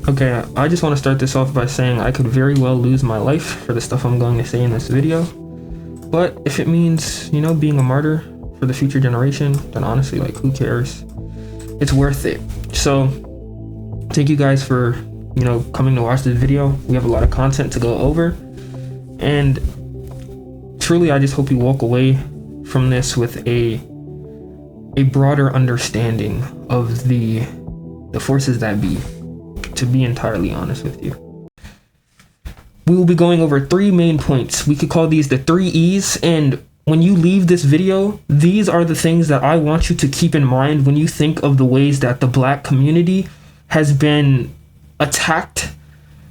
Okay, I just want to start this off by saying I could very well lose my life for the stuff I'm going to say in this video. But if it means, being a martyr for the future generation, then honestly, who cares? It's worth it. So, thank you guys for, coming to watch this video. We have a lot of content to go over. And truly, I just hope you walk away from this with a broader understanding of the forces that be, to be entirely honest with you. We will be going over 3 main points. We could call these the 3 E's, and when you leave this video, these are the things that I want you to keep in mind when you think of the ways that the Black community has been attacked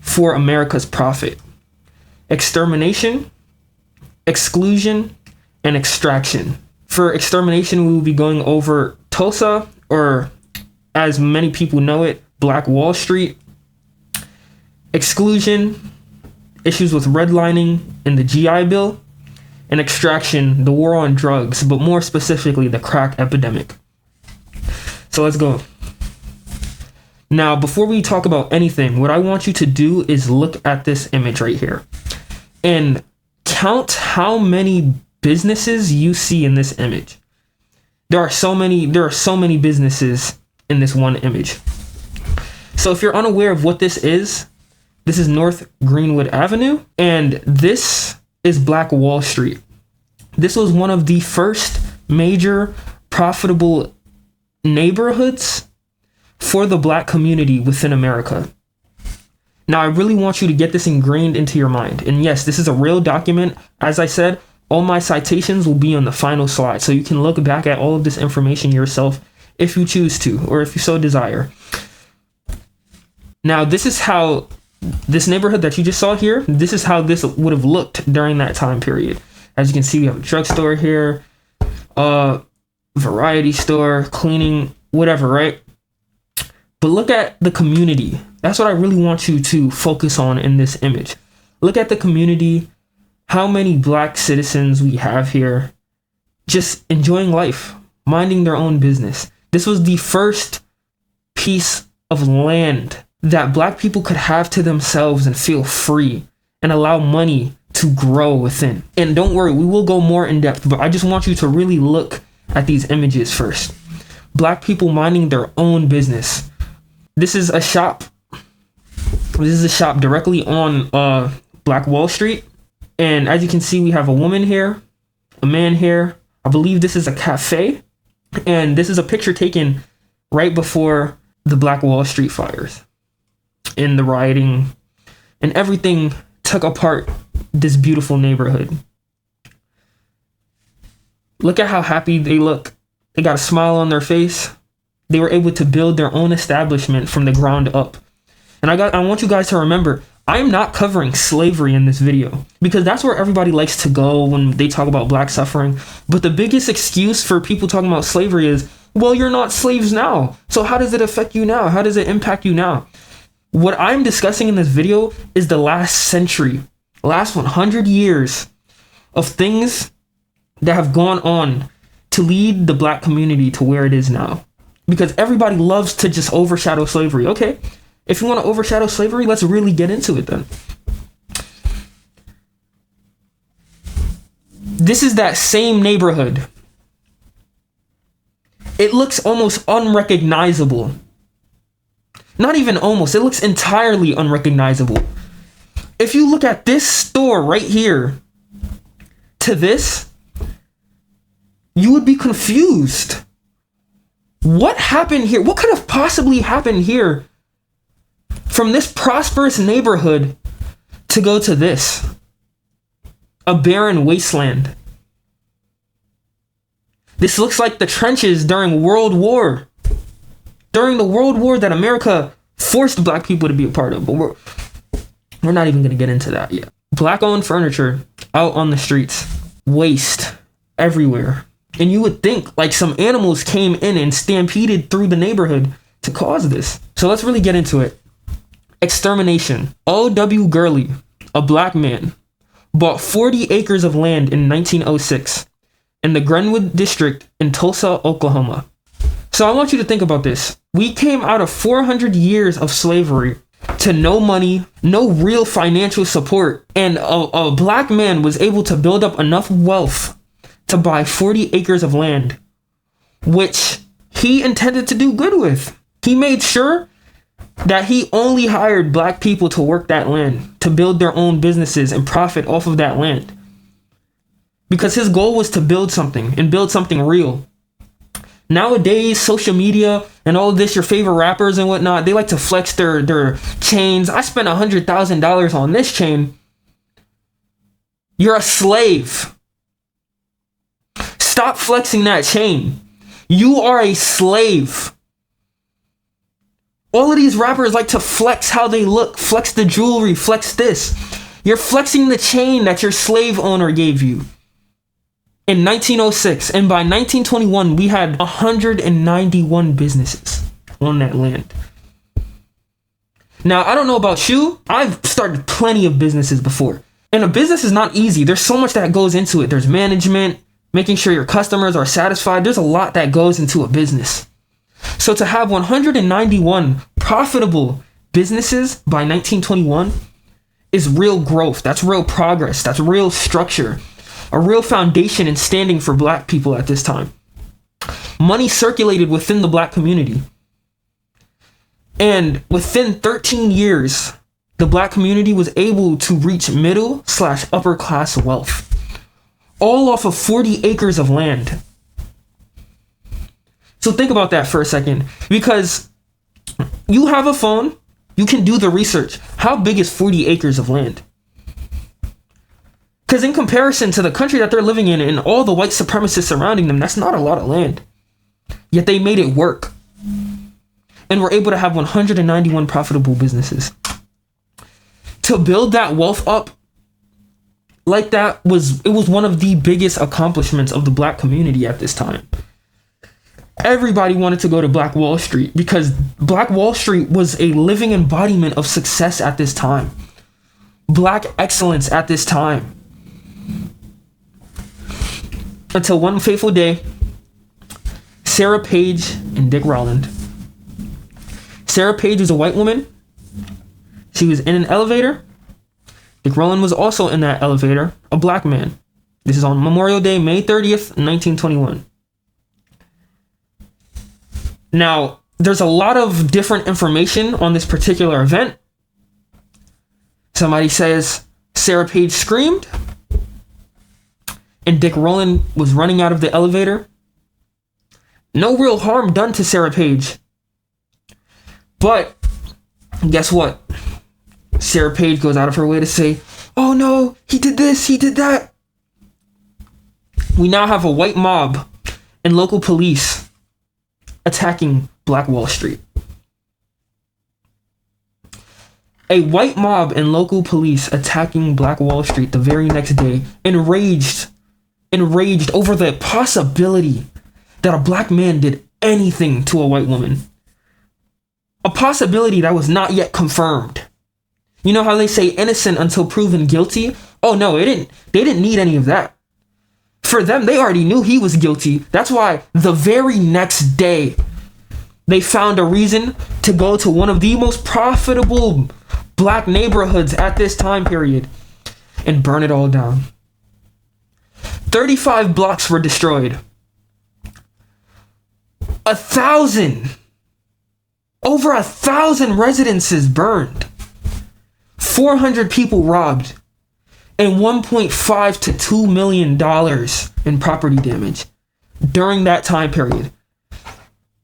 for America's profit. Extermination, exclusion, and extraction. For extermination, we will be going over Tulsa, or as many people know it, Black Wall Street. Exclusion, issues with redlining and the GI Bill. And extraction, the war on drugs, but more specifically, the crack epidemic. So let's go. Now, before we talk about anything, what I want you to do is look at this image right here and count how many businesses you see in this image. There are so many businesses in this one image. So if you're unaware of what this is North Greenwood Avenue, and this is Black Wall Street. This was one of the first major profitable neighborhoods for the Black community within America. Now, I really want you to get this ingrained into your mind. And yes, this is a real document. As I said, all my citations will be on the final slide, so you can look back at all of this information yourself if you choose to, or if you so desire. Now, this is how this neighborhood that you just saw here, this is how this would have looked during that time period. As you can see, we have a drugstore here, variety store, cleaning, whatever, right? But look at the community. That's what I really want you to focus on in this image. Look at the community, how many Black citizens we have here, just enjoying life, minding their own business. This was the first piece of land that Black people could have to themselves and feel free and allow money to grow within. And don't worry, we will go more in depth, but I just want you to really look at these images first. Black people minding their own business. This is a shop. This is a shop directly on Black Wall Street. And as you can see, we have a woman here, a man here. I believe this is a cafe. And this is a picture taken right before the Black Wall Street fires. And the rioting and everything took apart this beautiful neighborhood. Look at how happy they look. They got a smile on their face. They were able to build their own establishment from the ground up. And I want you guys to remember, I am not covering slavery in this video, because that's where everybody likes to go when they talk about Black suffering. But the biggest excuse for people talking about slavery is, well, you're not slaves now, so how does it affect you now? How does it impact you now? What I'm discussing in this video is the last century, last 100 years of things that have gone on to lead the Black community to where it is now. Because everybody loves to just overshadow slavery. Okay, if you want to overshadow slavery, let's really get into it then. This is that same neighborhood. It looks almost unrecognizable. Not even almost, it looks entirely unrecognizable. If you look at this store right here to this, you would be confused. What happened here? What could have possibly happened here from this prosperous neighborhood to go to this? A barren wasteland. This looks like the trenches during World War. During the World War that America forced Black people to be a part of. But we're not even going to get into that yet. Black-owned furniture out on the streets. Waste everywhere. And you would think like some animals came in and stampeded through the neighborhood to cause this. So let's really get into it. Extermination. O.W. Gurley, a Black man, bought 40 acres of land in 1906 in the Glenwood district in Tulsa, Oklahoma. So I want you to think about this. We came out of 400 years of slavery, to no money, no real financial support. And a black man was able to build up enough wealth to buy 40 acres of land, which he intended to do good with. He made sure that he only hired black people to work that land, to build their own businesses and profit off of that land. Because his goal was to build something and build something real. Nowadays, social media and all of this, your favorite rappers and whatnot, they like to flex their chains. I spent $100,000 on this chain. You're a slave. Stop flexing that chain. You are a slave. All of these rappers like to flex how they look, flex the jewelry, flex this. You're flexing the chain that your slave owner gave you in 1906. And by 1921, we had 191 businesses on that land. Now, I don't know about you. I've started plenty of businesses before. And a business is not easy. There's so much that goes into it. There's management, making sure your customers are satisfied. There's a lot that goes into a business. So to have 191 profitable businesses by 1921 is real growth. That's real progress. That's real structure. A real foundation and standing for black people at this time. Money circulated within the black community. And within 13 years, the black community was able to reach middle/upper class wealth. All off of 40 acres of land. So think about that for a second, because you have a phone, you can do the research. How big is 40 acres of land? Because in comparison to the country that they're living in and all the white supremacists surrounding them, that's not a lot of land. Yet they made it work. And were able to have 191 profitable businesses. To build that wealth up like that was one of the biggest accomplishments of the black community at this time. Everybody wanted to go to Black Wall Street because Black Wall Street was a living embodiment of success at this time. Black excellence at this time. Until one fateful day, Sarah Page and Dick Rowland. Sarah Page was a white woman. She was in an elevator. Dick Rowland was also in that elevator, a black man. This is on Memorial Day, May 30th, 1921. Now, there's a lot of different information on this particular event. Somebody says Sarah Page screamed and Dick Rowland was running out of the elevator. No real harm done to Sarah Page. But guess what? Sarah Page goes out of her way to say, "Oh no, he did this, he did that." We now have a white mob and local police attacking Black Wall Street. A white mob and local police attacking Black Wall Street the very next day, enraged over the possibility that a black man did anything to a white woman. A possibility that was not yet confirmed. You know how they say innocent until proven guilty? Oh no, they didn't need any of that. For them, they already knew he was guilty. That's why the very next day, they found a reason to go to one of the most profitable black neighborhoods at this time period and burn it all down. 35 blocks were destroyed. 1,000 residences burned. 400 people robbed. And $1.5 to $2 million in property damage during that time period.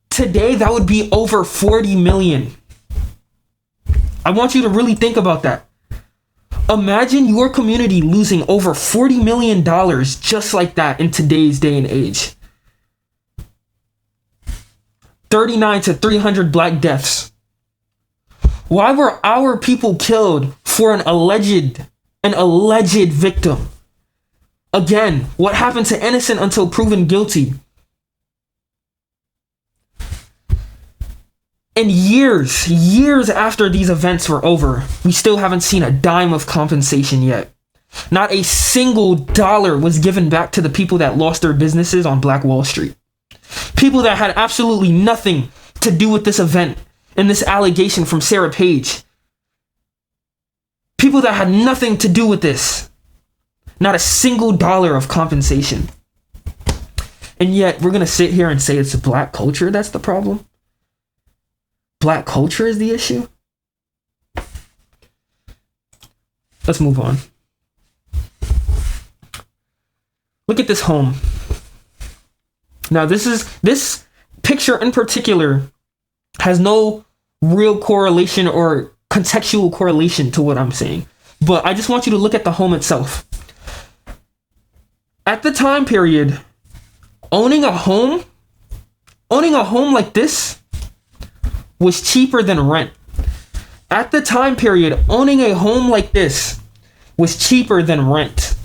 Today, that would be over 40 million. I want you to really think about that. Imagine your community losing over $40 million just like that in today's day and age. 39 to 300 black deaths. Why were our people killed for an alleged victim? Again, what happened to innocent until proven guilty? And years after these events were over, we still haven't seen a dime of compensation yet. Not a single dollar was given back to the people that lost their businesses on Black Wall Street. People that had absolutely nothing to do with this event and this allegation from Sarah Page. People that had nothing to do with this. Not a single dollar of compensation. And yet we're going to sit here and say it's black culture that's the problem? Black culture is the issue? Let's move on. Look at this home. Now this picture in particular has no real correlation or contextual correlation to what I'm saying. But I just want you to look at the home itself. At the time period, owning a home like this was cheaper than rent. At the time period, owning a home like this was cheaper than rent.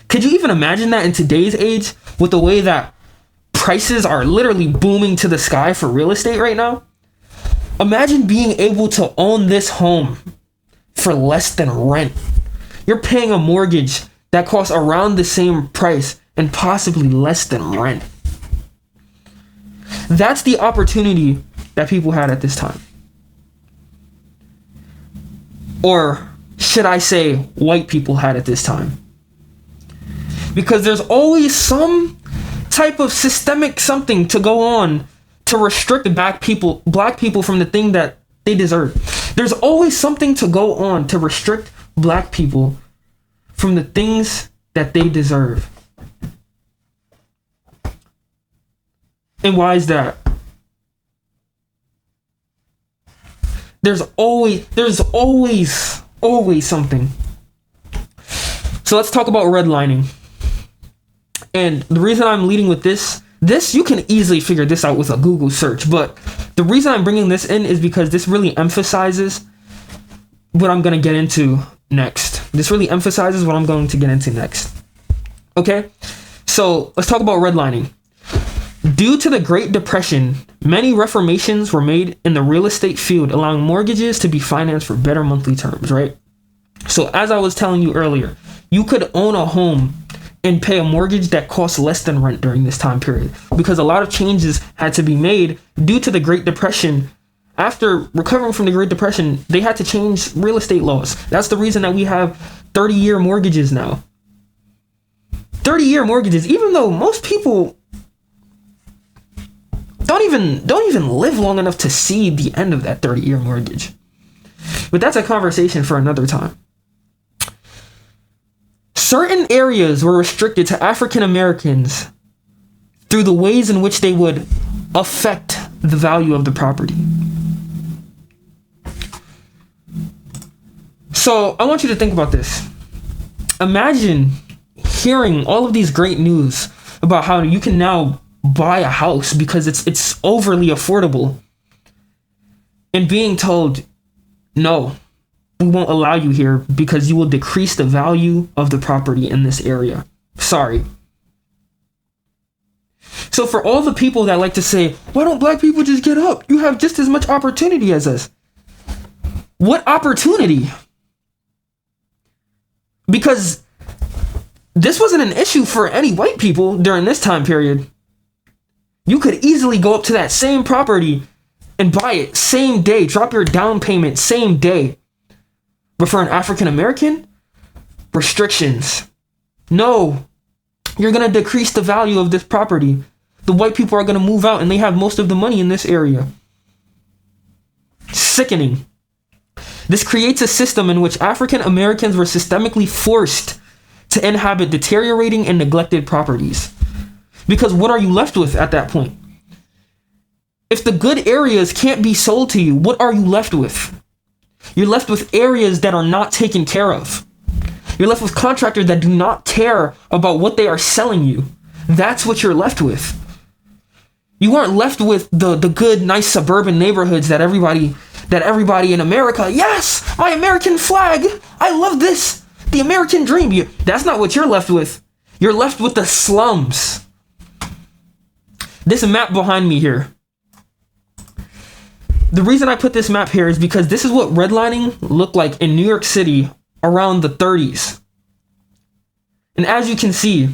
Could you even imagine that in today's age with the way that prices are literally booming to the sky for real estate right now? Imagine being able to own this home for less than rent. You're paying a mortgage that costs around the same price and possibly less than rent. That's the opportunity that people had at this time. Or should I say white people had at this time? Because there's always some type of systemic something to go on to restrict black people from the thing that they deserve. There's always something to go on to restrict black people from the things that they deserve. And why is that? There's always something. So let's talk about redlining. And the reason I'm leading with this you can easily figure this out with a Google search, but the reason I'm bringing this in is because this really emphasizes what I'm going to get into next. Okay? So let's talk about redlining. Due to the Great Depression, many reformations were made in the real estate field, allowing mortgages to be financed for better monthly terms, right? So as I was telling you earlier, you could own a home and pay a mortgage that costs less than rent during this time period because a lot of changes had to be made due to the Great Depression. After recovering from the Great Depression, they had to change real estate laws. That's the reason that we have 30-year mortgages now. 30-year mortgages, even though most people don't even live long enough to see the end of that 30-year mortgage. But that's a conversation for another time. Certain areas were restricted to African Americans through the ways in which they would affect the value of the property. So I want you to think about this. Imagine hearing all of these great news about how you can now buy a house because it's overly affordable, and being told, no, we won't allow you here because you will decrease the value of the property in this area. Sorry. So for all the people that like to say, why don't black people just get up? You have just as much opportunity as us. What opportunity? Because this wasn't an issue for any white people during this time period. You could easily go up to that same property and buy it same day, drop your down payment same day. But for an African American, restrictions. No, you're going to decrease the value of this property. The white people are going to move out and they have most of the money in this area. Sickening. This creates a system in which African Americans were systemically forced to inhabit deteriorating and neglected properties. Because what are you left with at that point? If the good areas can't be sold to you, what are you left with? You're left with areas that are not taken care of. You're left with contractors that do not care about what they are selling you. That's what you're left with. You aren't left with the good, nice suburban neighborhoods that everybody in America, yes, my American flag, I love this, the American dream. That's not what you're left with. You're left with the slums. This map behind me here. The reason I put this map here is because this is what redlining looked like in New York City around the 30s. And as you can see,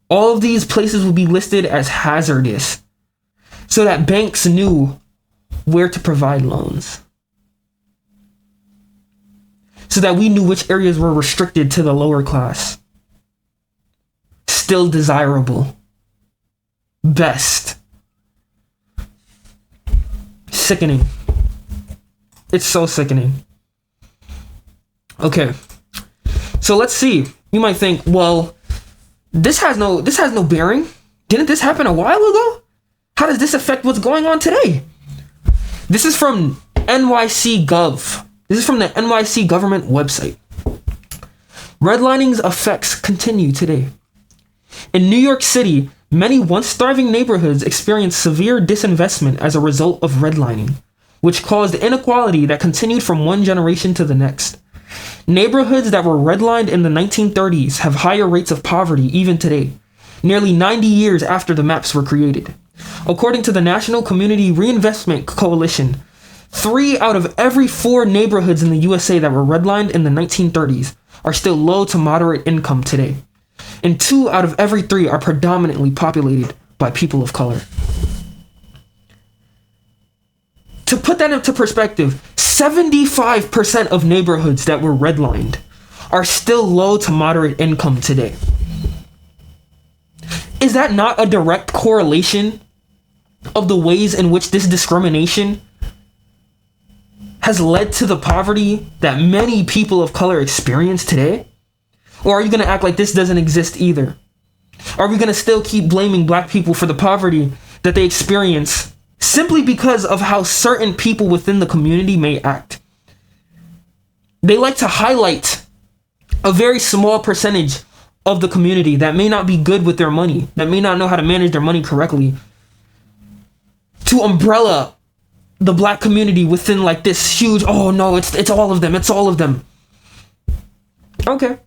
all of these places will be listed as hazardous so that banks knew where to provide loans. so that we knew which areas were restricted to the lower class. Still desirable. Best. Sickening. It's so sickening. Okay. So let's see. You might think, well, this has no bearing. Didn't this happen a while ago? How does this affect what's going on today? This is from NYC Gov. This is from the NYC government website. Redlining's effects continue today. In New York City, many once thriving neighborhoods experienced severe disinvestment as a result of redlining, which caused inequality that continued from one generation to the next. Neighborhoods that were redlined in the 1930s have higher rates of poverty even today, nearly 90 years after the maps were created. According to the National Community Reinvestment Coalition, 3 out of every 4 neighborhoods in the USA that were redlined in the 1930s are still low to moderate income today, and 2 out of every 3 are predominantly populated by people of color. To put that into perspective, 75% of neighborhoods that were redlined are still low to moderate income today. Is that not a direct correlation of the ways in which this discrimination has led to the poverty that many people of color experience today? Or are you going to act like this doesn't exist either? Are we going to still keep blaming black people for the poverty that they experience simply because of how certain people within the community may act? They like to highlight a very small percentage of the community that may not be good with their money, that may not know how to manage their money correctly, to umbrella the black community within like this huge, oh no, it's all of them, it's all of them. Okay.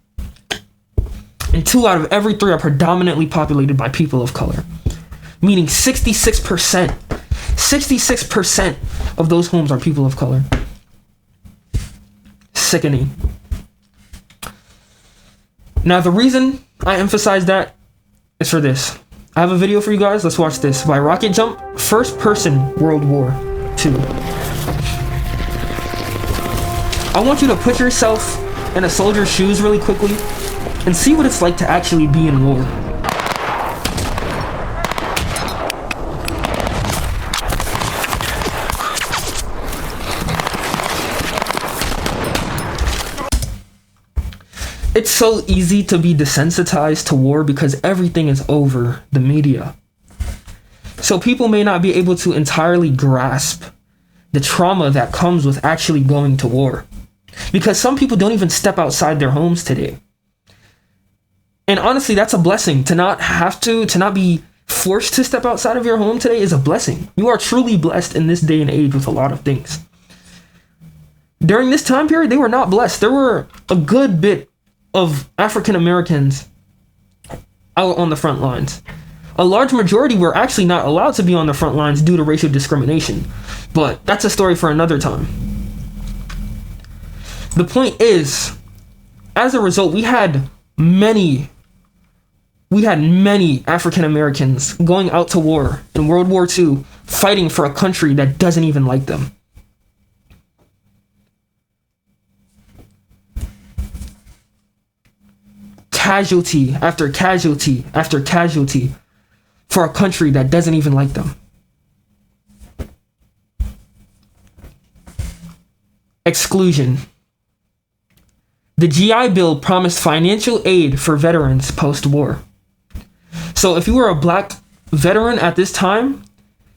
And 2 out of every 3 are predominantly populated by people of color, meaning 66% of those homes are people of color. Sickening. Now, the reason I emphasize that is for this. I have a video for you guys. Let's watch this. By Rocket Jump, First Person World War II. I want you to put yourself in a soldier's shoes really quickly and see what it's like to actually be in war. It's so easy to be desensitized to war because everything is over the media. So people may not be able to entirely grasp the trauma that comes with actually going to war. Because some people don't even step outside their homes today. And honestly, that's a blessing. To not be forced to step outside of your home today is a blessing. You are truly blessed in this day and age with a lot of things. During this time period, they were not blessed. There were a good bit of African Americans out on the front lines. A large majority were actually not allowed to be on the front lines due to racial discrimination. But that's a story for another time. The point is, as a result, we had many African Americans going out to war in World War II, fighting for a country that doesn't even like them. Casualty after casualty after casualty for a country that doesn't even like them. Exclusion. The GI Bill promised financial aid for veterans post-war. So if you were a black veteran at this time,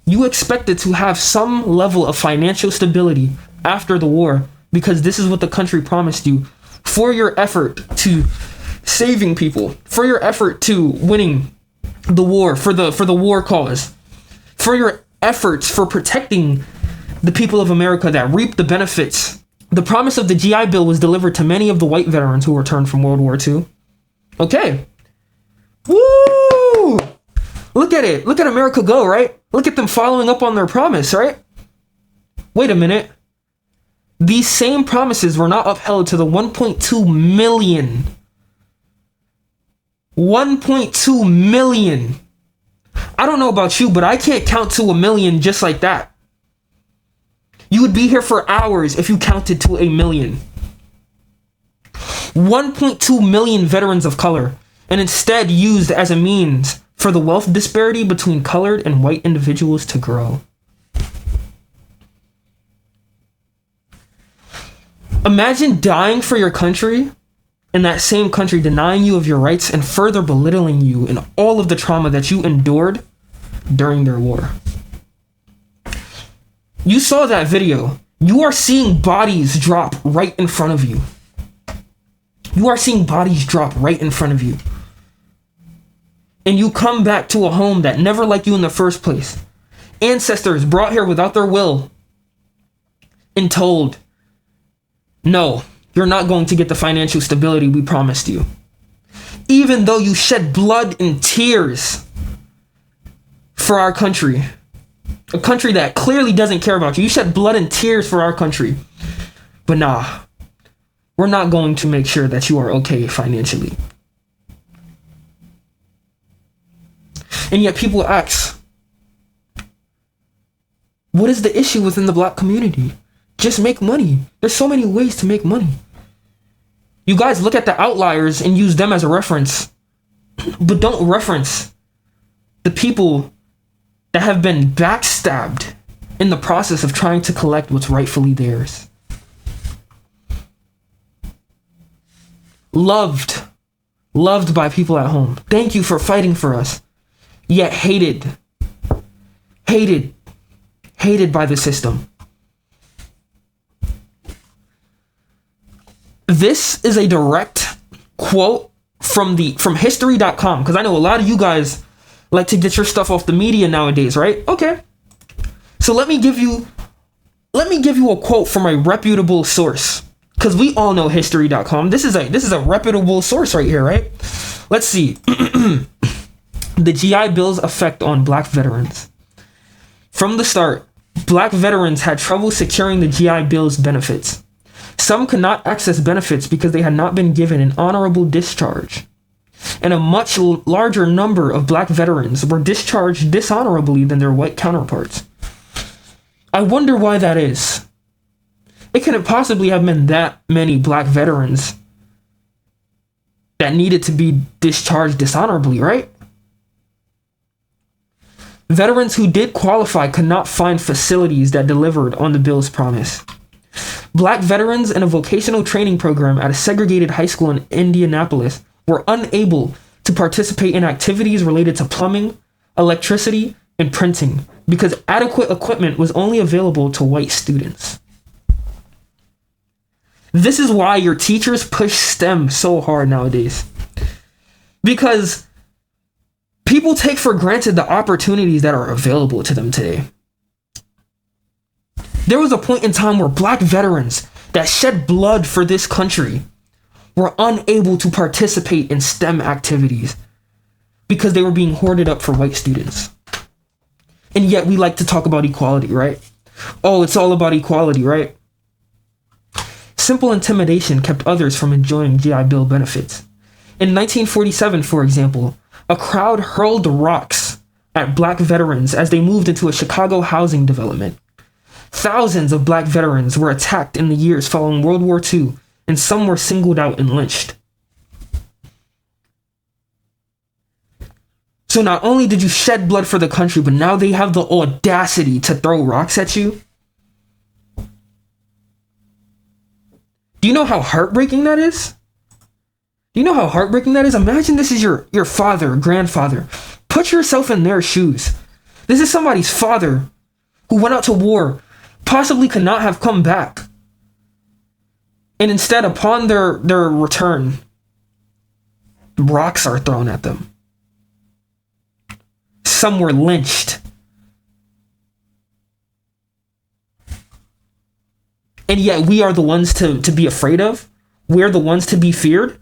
you expected to have some level of financial stability after the war because this is what the country promised you for your effort to saving people, for your effort to winning the war, for the war cause, for your efforts for protecting the people of America that reap the benefits. The promise of the GI Bill was delivered to many of the white veterans who returned from World War II. Okay. Woo! Look at it. Look at America go, right? Look at them following up on their promise, right? Wait a minute. These same promises were not upheld to the 1.2 million. 1.2 million. I don't know about you, but I can't count to 1 million just like that. You would be here for hours if you counted to 1 million. 1.2 million veterans of color, and instead used as a means for the wealth disparity between colored and white individuals to grow. Imagine dying for your country and that same country denying you of your rights and further belittling you in all of the trauma that you endured during their war. You saw that video. You are seeing bodies drop right in front of you. You are seeing bodies drop right in front of you. And you come back to a home that never liked you in the first place. Ancestors brought here without their will and told, no, you're not going to get the financial stability we promised you. Even though you shed blood and tears for our country, a country that clearly doesn't care about you. You shed blood and tears for our country. But nah, we're not going to make sure that you are okay financially. And yet people ask, what is the issue within the black community? Just make money. There's so many ways to make money. You guys look at the outliers and use them as a reference, but don't reference the people that have been backstabbed in the process of trying to collect what's rightfully theirs. Loved by people at home. Thank you for fighting for us. Yet hated by the system. This is a direct quote from history.com, because I know a lot of you guys like to get your stuff off the media nowadays, right? Okay. So let me give you a quote from a reputable source, because we all know history.com. This is a reputable source right here, right? Let's see. The GI Bill's effect on black veterans. From the start, black veterans had trouble securing the GI Bill's benefits. Some could not access benefits because they had not been given an honorable discharge. And a much larger number of black veterans were discharged dishonorably than their white counterparts. I wonder why that is. It couldn't possibly have been that many black veterans that needed to be discharged dishonorably, right? Veterans who did qualify could not find facilities that delivered on the bill's promise. Black veterans in a vocational training program at a segregated high school in Indianapolis were unable to participate in activities related to plumbing, electricity, and printing because adequate equipment was only available to white students. This is why your teachers push STEM so hard nowadays. Because people take for granted the opportunities that are available to them today. There was a point in time where black veterans that shed blood for this country were unable to participate in STEM activities because they were being hoarded up for white students. And yet we like to talk about equality, right? Oh, it's all about equality, right? Simple intimidation kept others from enjoying GI Bill benefits. In 1947, for example, a crowd hurled rocks at black veterans as they moved into a Chicago housing development. Thousands of black veterans were attacked in the years following World War II, and some were singled out and lynched. So not only did you shed blood for the country, but now they have the audacity to throw rocks at you. Do you know how heartbreaking that is? Do you know how heartbreaking that is? Imagine this is your father or grandfather. Put yourself in their shoes. This is somebody's father who went out to war, possibly could not have come back. And instead, upon their return, rocks are thrown at them. Some were lynched. And yet we are the ones to be afraid of. We're the ones to be feared.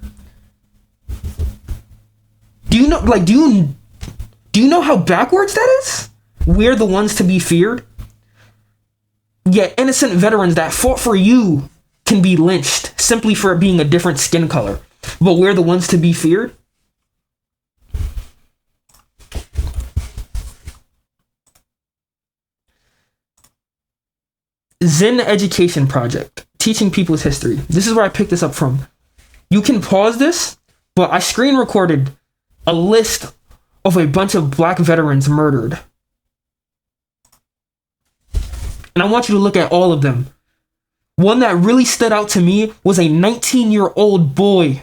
Do you know how backwards that is? We're the ones to be feared. Yet innocent veterans that fought for you can be lynched simply for being a different skin color. But we're the ones to be feared. Zen Education Project, teaching people's history. This is where I picked this up from. You can pause this, but I screen recorded a list of a bunch of black veterans murdered. And I want you to look at all of them. One that really stood out to me was a 19-year-old boy.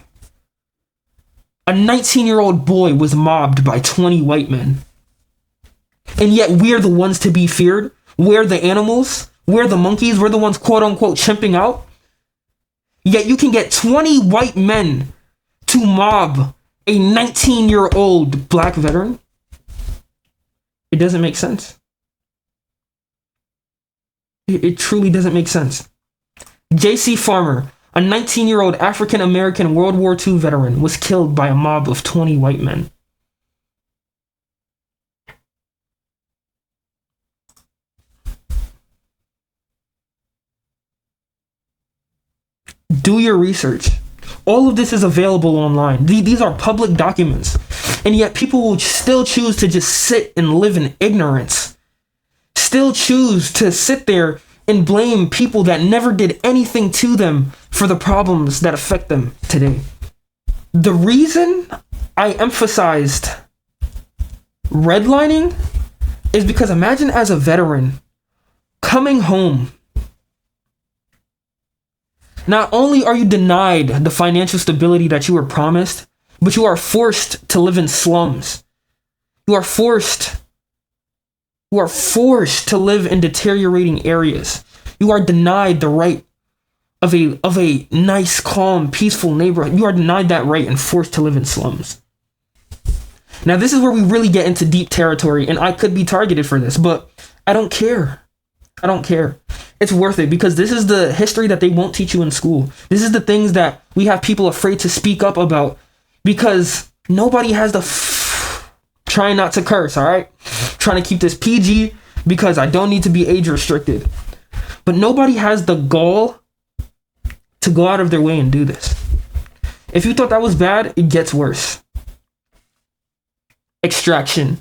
A 19-year-old boy was mobbed by 20 white men. And yet we're the ones to be feared. We're the animals. We're the monkeys. We're the ones, quote unquote, chimping out. Yet you can get 20 white men to mob a 19-year-old black veteran. It doesn't make sense. It truly doesn't make sense. J.C. Farmer, a 19-year-old African-American World War II veteran, was killed by a mob of 20 white men. Do your research. All of this is available online. These are public documents. And yet people will still choose to just sit and live in ignorance. Still choose to sit there and blame people that never did anything to them for the problems that affect them today. The reason I emphasized redlining is because imagine as a veteran coming home. Not only are you denied the financial stability that you were promised, but you are forced to live in slums. You are forced to live in deteriorating areas. You are denied the right of a nice, calm, peaceful neighborhood. You are denied that right and forced to live in slums. Now, this is where we really get into deep territory, and I could be targeted for this, but I don't care. I don't care. It's worth it because this is the history that they won't teach you in school. This is the things that we have people afraid to speak up about because nobody has trying not to curse, all right? Trying to keep this PG because I don't need to be age restricted. But nobody has the gall to go out of their way and do this. If you thought that was bad, it gets worse. Extraction.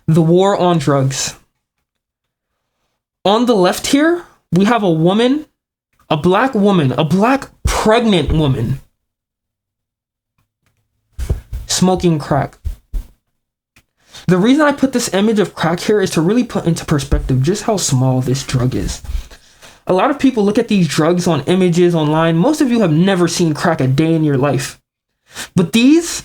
The war on drugs. On the left here, we have a woman, a black pregnant woman, smoking crack. The reason I put this image of crack here is to really put into perspective just how small this drug is. A lot of people look at these drugs on images online. Most of you have never seen crack a day in your life. But these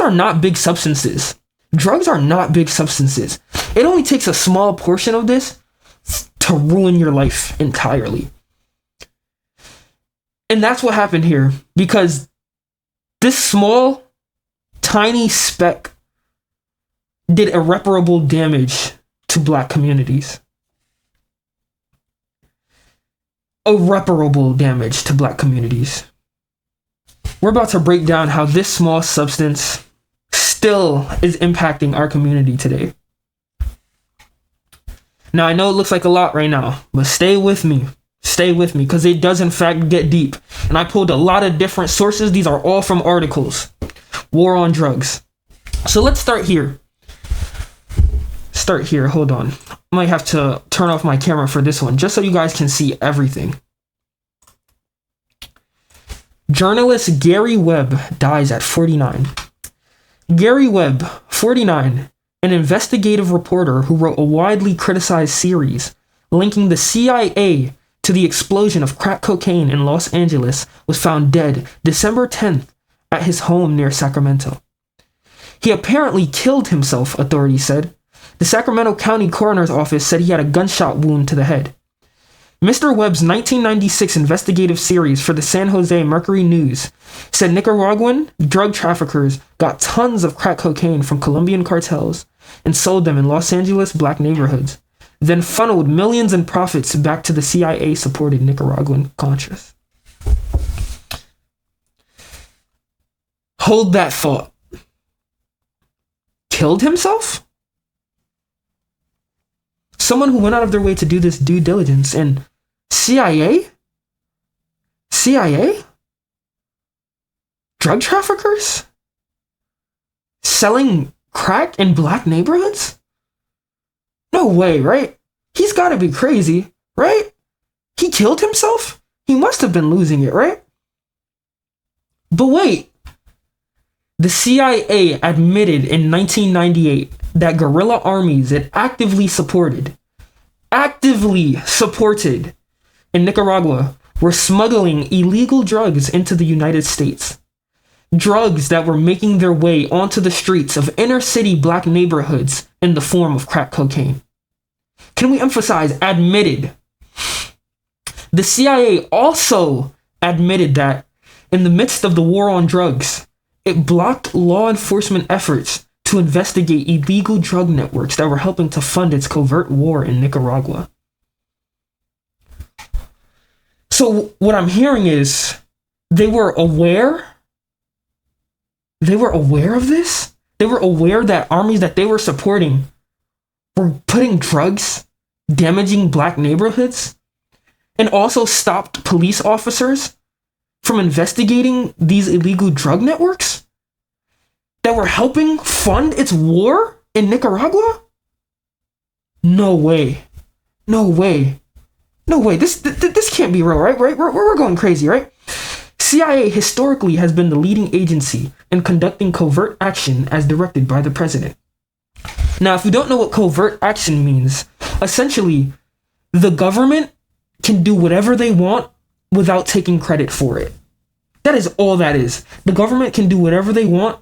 are not big substances. Drugs are not big substances. It only takes a small portion of this to ruin your life entirely. And that's what happened here, because this small, tiny speck did irreparable damage to black communities. Irreparable damage to black communities. We're about to break down how this small substance still is impacting our community today. Now, I know it looks like a lot right now, but stay with me. Stay with me, because it does in fact get deep. And I pulled a lot of different sources. These are all from articles. War on drugs. So let's start here. Hold on. I might have to turn off my camera for this one, just so you guys can see everything. Journalist Gary Webb dies at 49. Gary Webb, 49, an investigative reporter who wrote a widely criticized series linking the CIA to the explosion of crack cocaine in Los Angeles, was found dead December 10th at his home near Sacramento. He apparently killed himself, authorities said. The Sacramento County Coroner's Office said he had a gunshot wound to the head. Mr. Webb's 1996 investigative series for the San Jose Mercury News said Nicaraguan drug traffickers got tons of crack cocaine from Colombian cartels and sold them in Los Angeles black neighborhoods, then funneled millions in profits back to the CIA-supported Nicaraguan Contras. Hold that thought. Killed himself? Someone who went out of their way to do this due diligence, and CIA? Drug traffickers? Selling crack in black neighborhoods? No way, right? He's gotta be crazy, right? He killed himself? He must have been losing it, right? But wait, the CIA admitted in 1998 that guerrilla armies it actively supported in Nicaragua were smuggling illegal drugs into the United States. Drugs that were making their way onto the streets of inner city black neighborhoods in the form of crack cocaine. Can we emphasize admitted? The CIA also admitted that in the midst of the war on drugs, it blocked law enforcement efforts to investigate illegal drug networks that were helping to fund its covert war in Nicaragua. So what I'm hearing is they were aware of this. They were aware that armies that they were supporting were putting drugs, damaging black neighborhoods, and also stopped police officers from investigating these illegal drug networks that were helping fund its war in Nicaragua? No way. This can't be real, right? We're going crazy, right? CIA historically has been the leading agency in conducting covert action as directed by the president. Now, if you don't know what covert action means, essentially, the government can do whatever they want without taking credit for it. That is all that is. The government can do whatever they want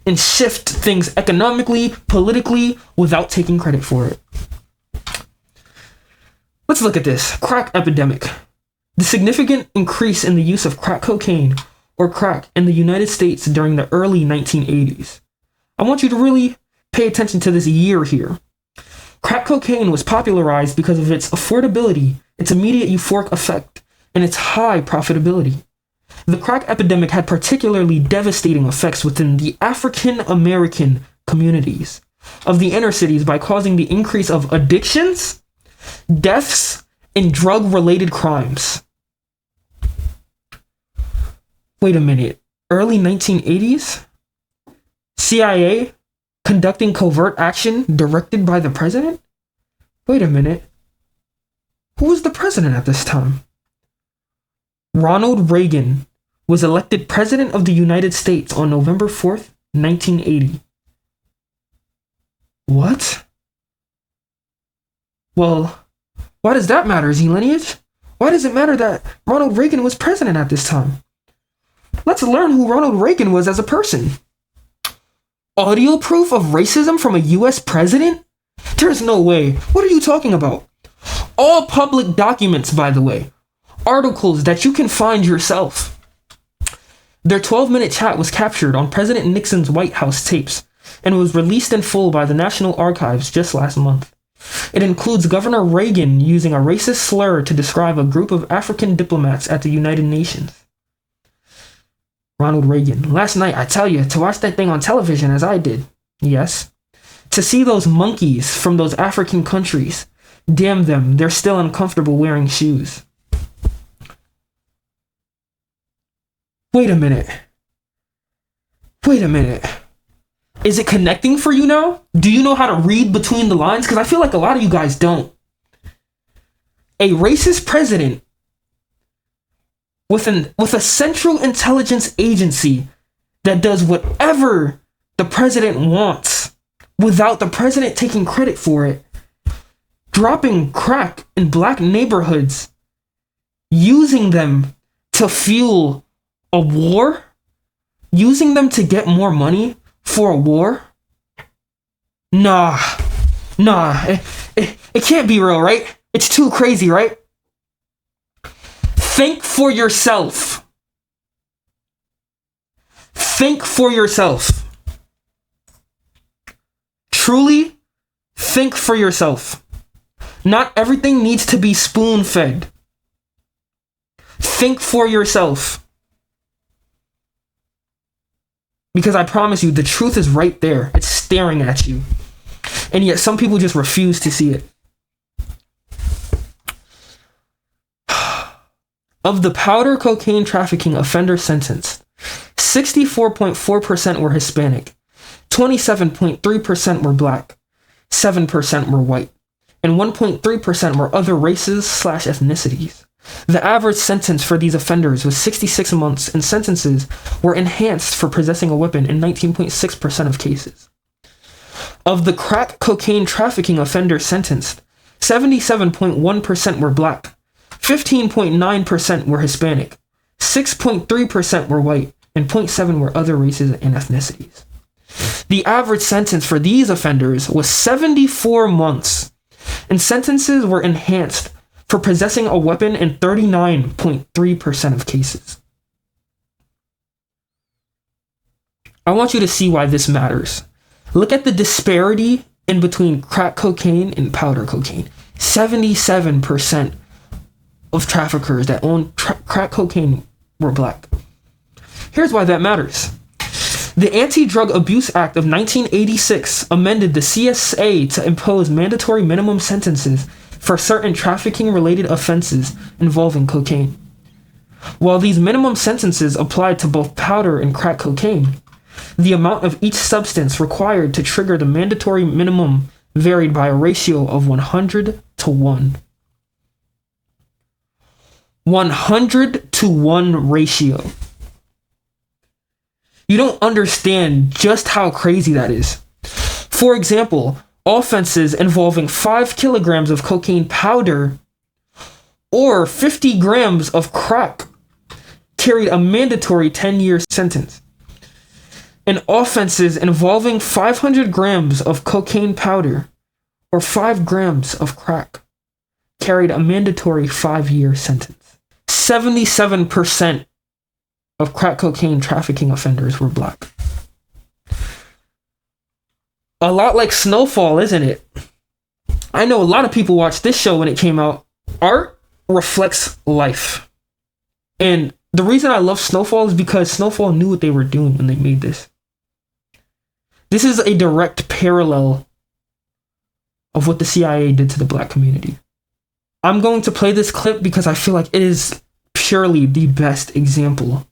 and shift things economically, politically, without taking credit for it. Let's look at this. Crack epidemic. The significant increase in the use of crack cocaine or crack in the United States during the early 1980s. I want you to really pay attention to this year here. Crack cocaine was popularized because of its affordability, its immediate euphoric effect, and its high profitability. The crack epidemic had particularly devastating effects within the African American communities of the inner cities by causing the increase of addictions, deaths, and drug-related crimes. Wait a minute. Early 1980s? CIA conducting covert action directed by the president? Wait a minute. Who was the president at this time? Ronald Reagan was elected President of the United States on November 4th, 1980. What? Well, why does that matter, zlineage? Why does it matter that Ronald Reagan was president at this time? Let's learn who Ronald Reagan was as a person. Audio proof of racism from a US president? There's no way. What are you talking about? All public documents, by the way. Articles that you can find yourself. Their 12-minute chat was captured on President Nixon's White House tapes and was released in full by the National Archives just last month. It includes Governor Reagan using a racist slur to describe a group of African diplomats at the United Nations. Ronald Reagan. Last night, I tell you, to watch that thing on television as I did. Yes. To see those monkeys from those African countries. Damn them, they're still uncomfortable wearing shoes. Wait a minute. Is it connecting for you now? Do you know how to read between the lines? Because I feel like a lot of you guys don't. A racist president with a central intelligence agency that does whatever the president wants without the president taking credit for it, dropping crack in black neighborhoods, using them to fuel a war, using them to get more money for a war. Nah, it can't be real, right? It's too crazy, right? Think for yourself. Think for yourself. Truly, think for yourself. Not everything needs to be spoon-fed. Think for yourself. Because I promise you, the truth is right there. It's staring at you. And yet some people just refuse to see it. Of the powder cocaine trafficking offenders sentenced, 64.4% were Hispanic, 27.3% were black, 7% were white, and 1.3% were other races/ethnicities. The average sentence for these offenders was 66 months, and sentences were enhanced for possessing a weapon in 19.6% of cases. Of the crack cocaine trafficking offenders sentenced, 77.1% were black, 15.9% were Hispanic, 6.3% were white, and 0.7% were other races and ethnicities. The average sentence for these offenders was 74 months, and sentences were enhanced for possessing a weapon in 39.3% of cases. I want you to see why this matters. Look at the disparity in between crack cocaine and powder cocaine. 77% of traffickers that own crack cocaine were black. Here's why that matters. The Anti-Drug Abuse Act of 1986 amended the CSA to impose mandatory minimum sentences for certain trafficking-related offenses involving cocaine. While these minimum sentences applied to both powder and crack cocaine, the amount of each substance required to trigger the mandatory minimum varied by a ratio of 100 to 1. 100 to 1 ratio. You don't understand just how crazy that is. For example, offenses involving 5 kilograms of cocaine powder or 50 grams of crack carried a mandatory 10-year sentence. And offenses involving 500 grams of cocaine powder or 5 grams of crack carried a mandatory 5-year sentence. 77% of crack cocaine trafficking offenders were black. A lot like Snowfall, isn't it? I know a lot of people watched this show when it came out. Art reflects life. And the reason I love Snowfall is because Snowfall knew what they were doing when they made this. This is a direct parallel of what the CIA did to the black community. I'm going to play this clip because I feel like it is purely the best example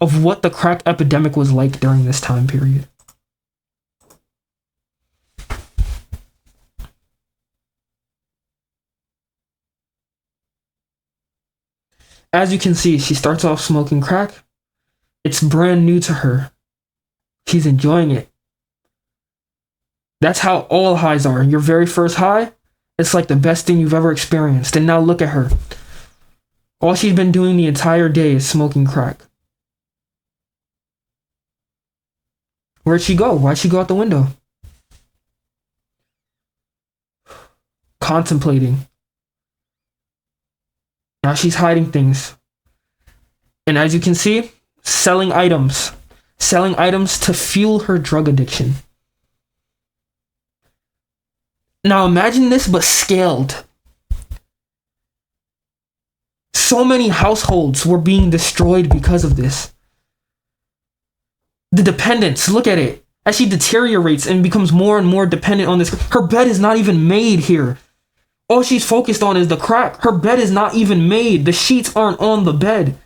of what the crack epidemic was like during this time period. As you can see, she starts off smoking crack. It's brand new to her. She's enjoying it. That's how all highs are. Your very first high, it's like the best thing you've ever experienced. And now look at her. All she's been doing the entire day is smoking crack. Where'd she go? Why'd she go out the window? Contemplating. Now she's hiding things. And as you can see, selling items. Selling items to fuel her drug addiction. Now imagine this, but scaled. So many households were being destroyed because of this. The dependence, look at it. As she deteriorates and becomes more and more dependent on this. Her bed is not even made here. All she's focused on is the crack. Her bed is not even made. The sheets aren't on the bed.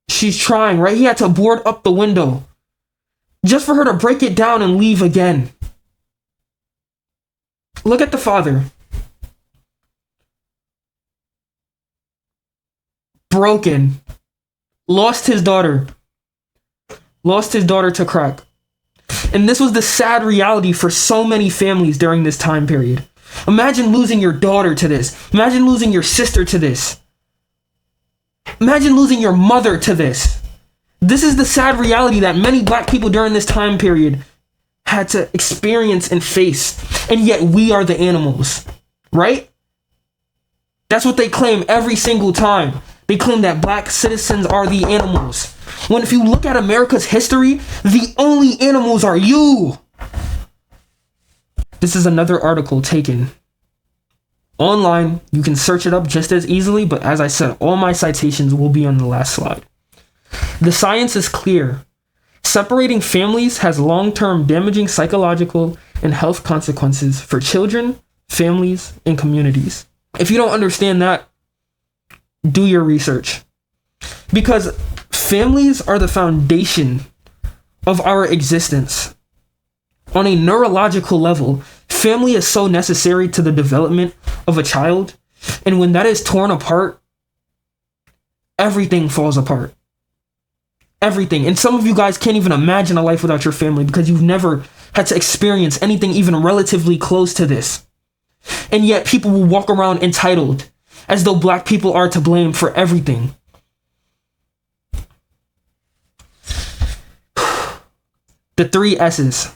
She's trying, right? He had to board up the window just for her to break it down and leave again. Look at the father. Broken. Lost his daughter. Lost his daughter to crack. And this was the sad reality for so many families during this time period. Imagine losing your daughter to this. Imagine losing your sister to this. Imagine losing your mother to this. This is the sad reality that many black people during this time period had to experience and face. And yet we are the animals, right? That's what they claim every single time. They claim that black citizens are the animals. When if you look at America's history, the only animals are you. This is another article taken online. You can search it up just as easily, but as I said, all my citations will be on the last slide. The science is clear. Separating families has long-term damaging psychological and health consequences for children, families, and communities. If you don't understand that, do your research. Because families are the foundation of our existence. On a neurological level, family is so necessary to the development of a child. And when that is torn apart, everything falls apart. Everything. And some of you guys can't even imagine a life without your family because you've never had to experience anything even relatively close to this. And yet people will walk around entitled as though black people are to blame for everything. The 3 S's.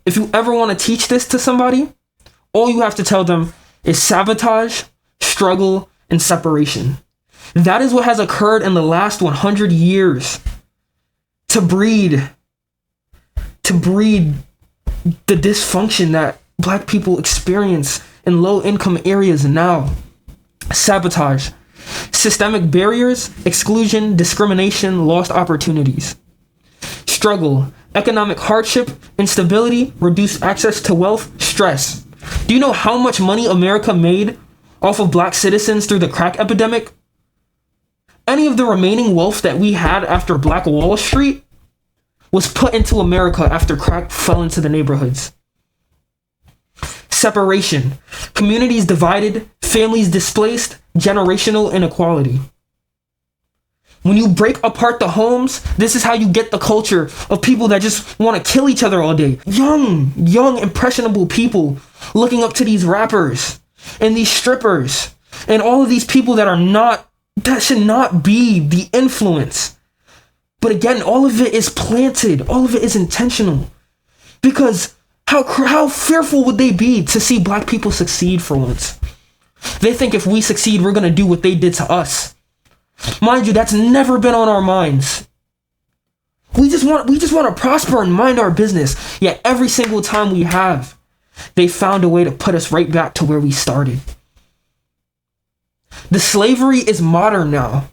If you ever want to teach this to somebody, all you have to tell them is sabotage, struggle, and separation. That is what has occurred in the last 100 years to breed the dysfunction that black people experience in low-income areas now. Sabotage, systemic barriers, exclusion, discrimination, lost opportunities. Struggle, economic hardship, instability, reduced access to wealth, stress. Do you know how much money America made off of black citizens through the crack epidemic? Any of the remaining wealth that we had after Black Wall Street was put into America after crack fell into the neighborhoods. Separation, communities divided, families displaced, generational inequality. When you break apart the homes, this is how you get the culture of people that just want to kill each other all day. Young, impressionable people looking up to these rappers and these strippers and all of these people that should not be the influence. But again, all of it is planted. All of it is intentional. Because how fearful would they be to see black people succeed for once? They think if we succeed, we're going to do what they did to us. Mind you, that's never been on our minds. We just want to prosper and mind our business. Yet every single time we have, they found a way to put us right back to where we started. The slavery is modern now.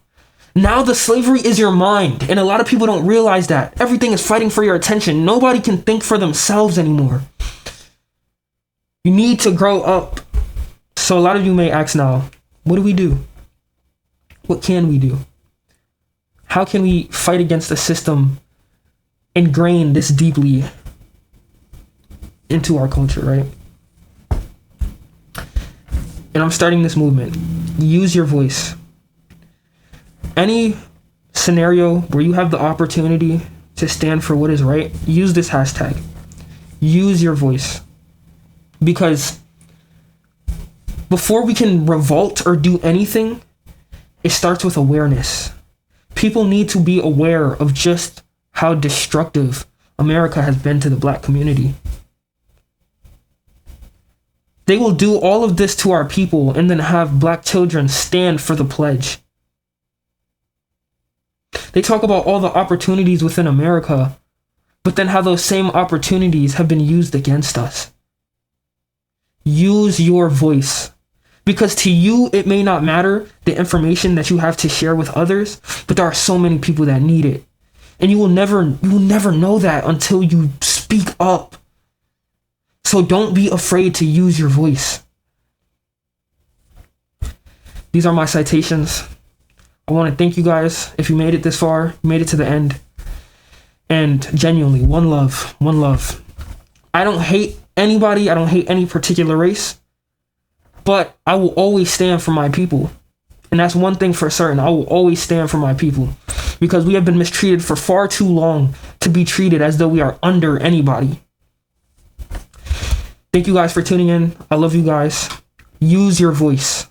Now the slavery is your mind. And a lot of people don't realize that. Everything is fighting for your attention. Nobody can think for themselves anymore. You need to grow up. So a lot of you may ask now, what do we do? What can we do? How can we fight against a system ingrained this deeply into our culture, right? And I'm starting this movement. Use your voice. Any scenario where you have the opportunity to stand for what is right, use this hashtag. Use your voice. Because before we can revolt or do anything, it starts with awareness. People need to be aware of just how destructive America has been to the black community. They will do all of this to our people and then have black children stand for the pledge. They talk about all the opportunities within America, but then how those same opportunities have been used against us. Use your voice. Because to you, it may not matter the information that you have to share with others, but there are so many people that need it. And you will never know that until you speak up. So don't be afraid to use your voice. These are my citations. I want to thank you guys if you made it this far, made it to the end. And genuinely, one love, one love. I don't hate anybody. I don't hate any particular race. But I will always stand for my people. And that's one thing for certain. I will always stand for my people. Because we have been mistreated for far too long to be treated as though we are under anybody. Thank you guys for tuning in. I love you guys. Use your voice.